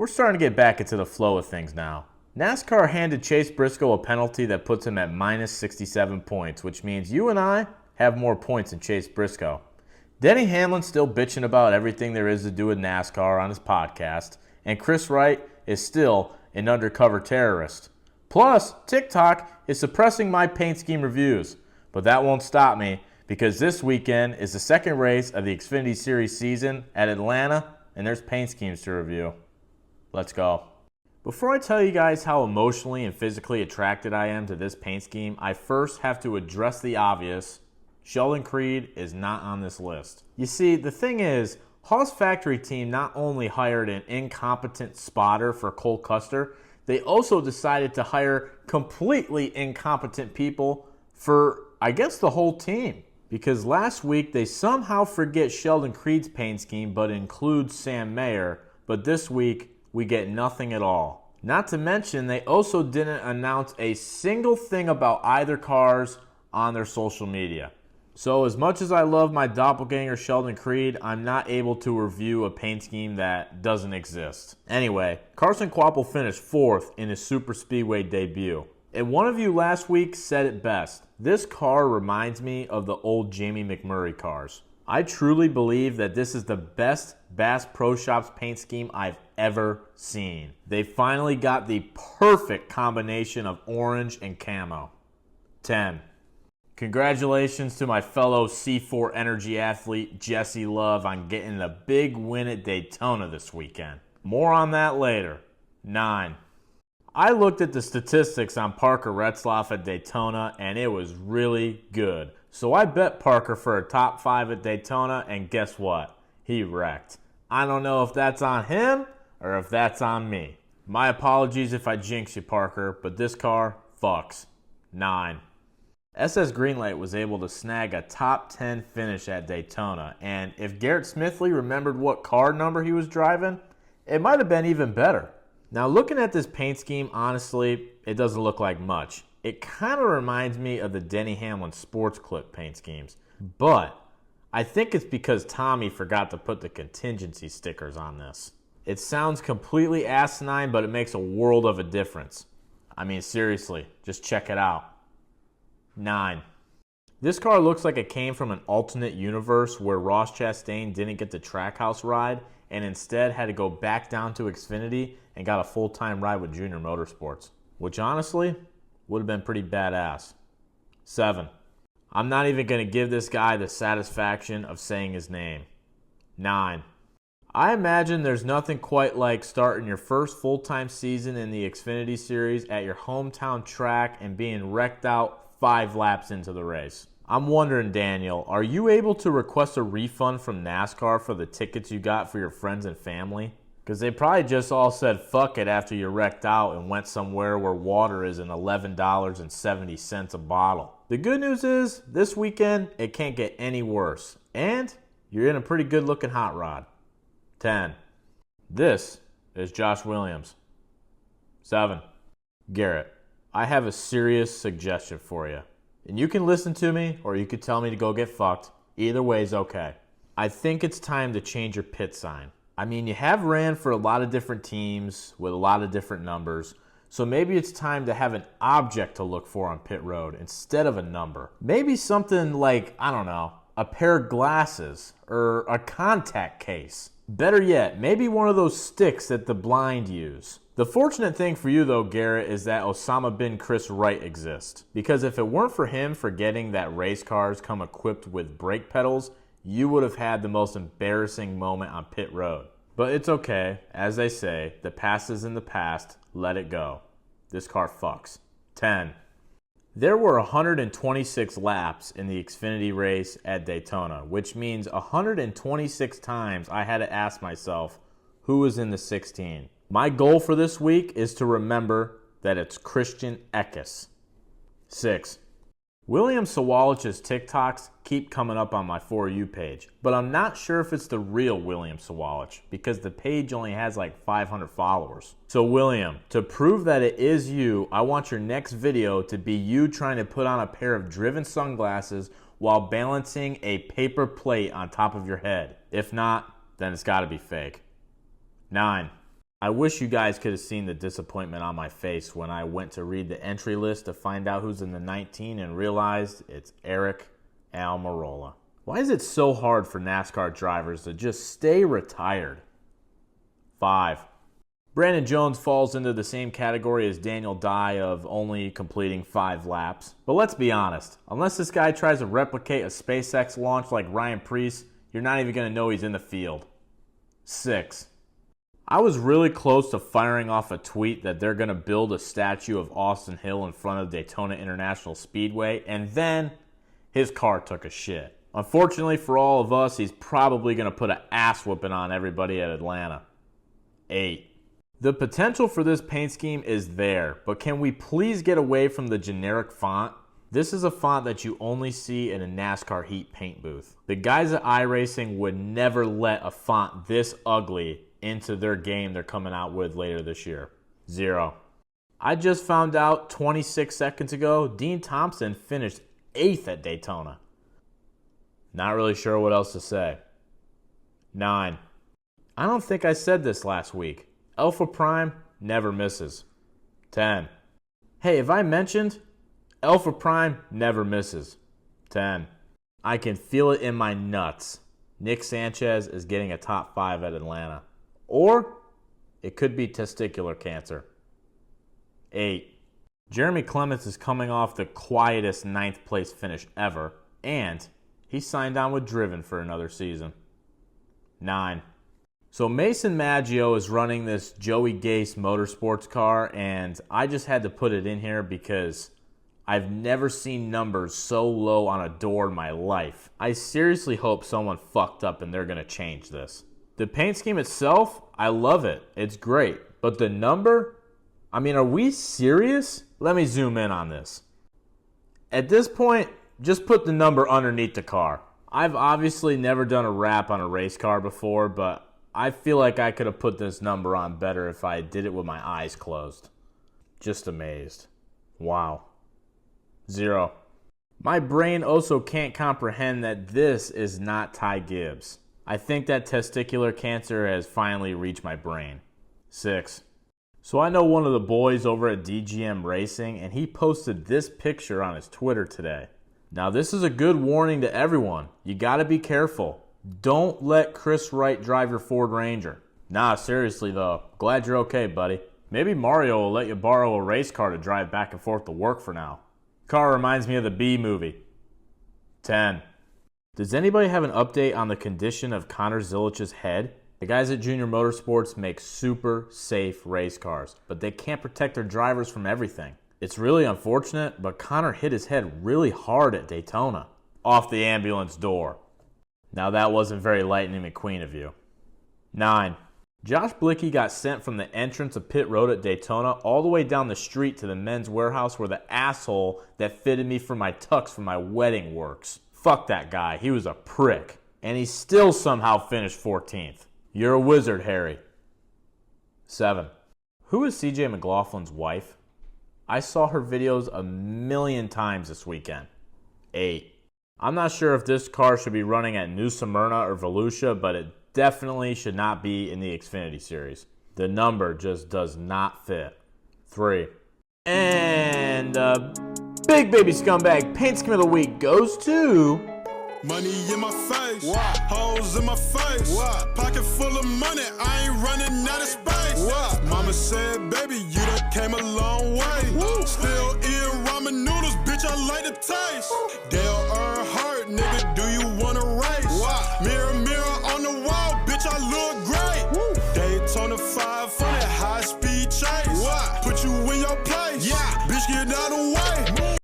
We're starting to get back into the flow of things now. NASCAR handed Chase Briscoe a penalty that puts him at minus 67 points, which means you and I have more points than Chase Briscoe. Denny Hamlin's still bitching about everything there is to do with NASCAR on his podcast, and Chris Wright is still an undercover terrorist. Plus, TikTok is suppressing my paint scheme reviews, but that won't stop me because this weekend is the second race of the Xfinity Series season at Atlanta, and there's paint schemes to review. Let's go. Before I tell you guys how emotionally and physically attracted I am to this paint scheme, I first have to address the obvious. Sheldon Creed is not on this list. You see, the thing is, Hall's factory team not only hired an incompetent spotter for Cole Custer, they also decided to hire completely incompetent people for, I guess, the whole team. Because last week they somehow forget Sheldon Creed's paint scheme but include Sam Mayer, but this week we get nothing at all. Not to mention, they also didn't announce a single thing about either cars on their social media. So as much as I love my doppelganger Sheldon Creed, I'm not able to review a paint scheme that doesn't exist. Anyway, Carson Kvapil finished 4th in his Super Speedway debut. And one of you last week said it best. This car reminds me of the old Jamie McMurray cars. I truly believe that this is the best Bass Pro Shops paint scheme I've ever seen. They finally got the perfect combination of orange and camo. 10. Congratulations to my fellow C4 Energy athlete Jesse Love on getting a big win at Daytona this weekend. More on that later. 9. I looked at the statistics on Parker Retzlaff at Daytona and it was really good. So I bet Parker for a top 5 at Daytona, and guess what? He wrecked. I don't know if that's on him or if that's on me. My apologies if I jinx you, Parker, but this car fucks. 9. SS Greenlight was able to snag a top 10 finish at Daytona, and if Garrett Smithley remembered what car number he was driving, it might have been even better. Now looking at this paint scheme, honestly, it doesn't look like much. It kind of reminds me of the Denny Hamlin Sports Clip paint schemes. But I think it's because Tommy forgot to put the contingency stickers on this. It sounds completely asinine, but it makes a world of a difference. I mean, seriously, just check it out. 9. This car looks like it came from an alternate universe where Ross Chastain didn't get the Trackhouse ride and instead had to go back down to Xfinity and got a full-time ride with Junior Motorsports, which honestly would have been pretty badass. 7. I'm not even going to give this guy the satisfaction of saying his name. 9. I imagine there's nothing quite like starting your first full-time season in the Xfinity Series at your hometown track and being wrecked out 5 laps into the race. I'm wondering, Daniel, are you able to request a refund from NASCAR for the tickets you got for your friends and family? Because they probably just all said fuck it after you wrecked out and went somewhere where water is an $11.70 a bottle. The good news is, this weekend, it can't get any worse. And you're in a pretty good looking hot rod. 10. This is Josh Williams. 7. Garrett, I have a serious suggestion for you. And you can listen to me or you could tell me to go get fucked. Either way is okay. I think it's time to change your pit sign. I mean, you have ran for a lot of different teams with a lot of different numbers, so maybe it's time to have an object to look for on pit road instead of a number. Maybe something like, I don't know, a pair of glasses or a contact case. Better yet, maybe one of those sticks that the blind use. The fortunate thing for you though, Garrett, is that Osama bin Chris Wright exists. Because if it weren't for him forgetting that race cars come equipped with brake pedals, you would have had the most embarrassing moment on pit road. But it's okay. As they say, the past is in the past. Let it go. This car fucks. 10. There were 126 laps in the Xfinity race at Daytona, which means 126 times I had to ask myself, who was in the 16? My goal for this week is to remember that it's Christian Eckes. 6. William Sawalich's TikToks keep coming up on my For You page, but I'm not sure if it's the real William Sawalich because the page only has like 500 followers. So William, to prove that it is you, I want your next video to be you trying to put on a pair of driven sunglasses while balancing a paper plate on top of your head. If not, then it's got to be fake. 9. I wish you guys could have seen the disappointment on my face when I went to read the entry list to find out who's in the 19 and realized it's Eric Almirola. Why is it so hard for NASCAR drivers to just stay retired? 5. Brandon Jones falls into the same category as Daniel Dye of only completing 5 laps. But let's be honest, unless this guy tries to replicate a SpaceX launch like Ryan Preece, you're not even going to know he's in the field. 6. I was really close to firing off a tweet that they're going to build a statue of Austin Hill in front of Daytona International Speedway, and then his car took a shit. Unfortunately for all of us, he's probably going to put an ass whooping on everybody at Atlanta. 8. The potential for this paint scheme is there, but can we please get away from the generic font? This is a font that you only see in a NASCAR heat paint booth. The guys at iRacing would never let a font this ugly into their game they're coming out with later this year. 0. I just found out 26 seconds ago, Dean Thompson finished 8th at Daytona. Not really sure what else to say. 9. I don't think I said this last week. Alpha Prime never misses. 10. Hey, have I mentioned? Alpha Prime never misses. 10. I can feel it in my nuts. Nick Sanchez is getting a top 5 at Atlanta. Or it could be testicular cancer. 8. Jeremy Clements is coming off the quietest 9th place finish ever, and he signed on with Driven for another season. 9. So Mason Maggio is running this Joey Gase Motorsports car, and I just had to put it in here because I've never seen numbers so low on a door in my life. I seriously hope someone fucked up and they're going to change this. The paint scheme itself, I love it. It's great. But the number? I mean, are we serious? Let me zoom in on this. At this point, just put the number underneath the car. I've obviously never done a wrap on a race car before, but I feel like I could have put this number on better if I did it with my eyes closed. Just amazed. Wow. 0. My brain also can't comprehend that this is not Ty Gibbs. I think that testicular cancer has finally reached my brain. 6. So I know one of the boys over at DGM Racing, and he posted this picture on his Twitter today. Now this is a good warning to everyone. You gotta be careful. Don't let Chris Wright drive your Ford Ranger. Nah, seriously though, glad you're okay, buddy. Maybe Mario will let you borrow a race car to drive back and forth to work for now. Car reminds me of the Bee movie. 10. Does anybody have an update on the condition of Connor Zilich's head? The guys at Junior Motorsports make super safe race cars, but they can't protect their drivers from everything. It's really unfortunate, but Connor hit his head really hard at Daytona. Off the ambulance door. Now that wasn't very Lightning McQueen of you. 9. Josh Blicky got sent from the entrance of pit road at Daytona all the way down the street to the men's warehouse where the asshole that fitted me for my tux for my wedding works. Fuck that guy. He was a prick. And he still somehow finished 14th. You're a wizard, Harry. 7. Who is CJ McLaughlin's wife? I saw her videos a million times this weekend. 8. I'm not sure if this car should be running at New Smyrna or Volusia, but it definitely should not be in the Xfinity series. The number just does not fit. 3. And Big Baby Scumbag Paint Scheme of the Week goes to... Money in my face, what? Hoes in my face, what? Pocket full of money, I ain't running out of space. What? Mama said, baby, you done came a long way. Woo. Still eating ramen noodles, bitch, I like the taste.